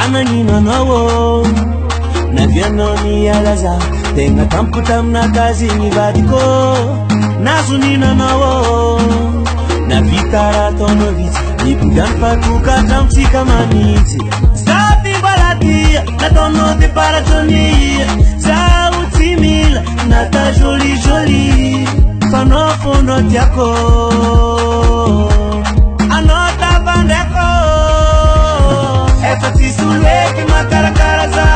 Ananina nawo na vianoni alaza tenga tamputa mnakazi ni vadiko nazunina nawo na vitara tonoviti ni budan patuka tamsika maniti stati balati na tono de paratoni za utimila na ta joli joli fano fono tiako anota bandeko eto tisuleki makarakaraza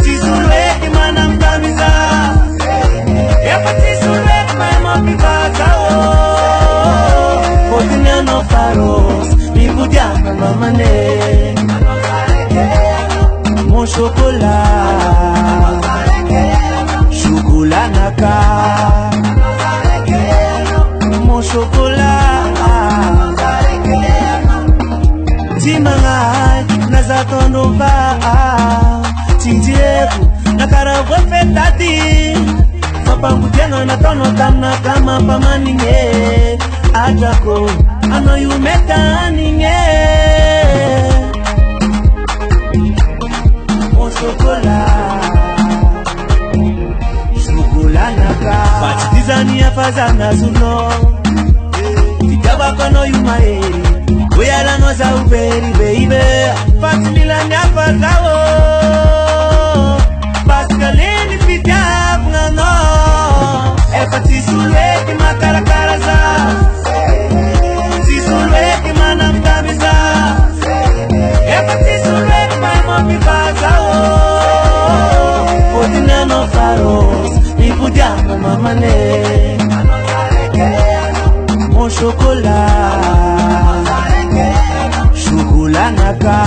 tisuleki manamdamiza eto tisuleki maimopipatao odinano faros mibudiaka mamane mon chocolat chocolat naka mon chocolat Timangai nazatonova Tindireku nakarawe fetati Fapangutiano na tono tamna kama pamaninge Ajako ano yumetaninge Mon chocolat Chocolat naka Batidizani ya fazana zuno Titabako no yumaeri Oyala no sa uberi baby Fatimila nyapa sao Pascalini pitiap ngano Epa tisuleki makarakaraza Tisuleki manamdamiza Epa tisuleki maimopipazao Odinano faros Ipudiapa mamane Mon chocolat Chocolat naka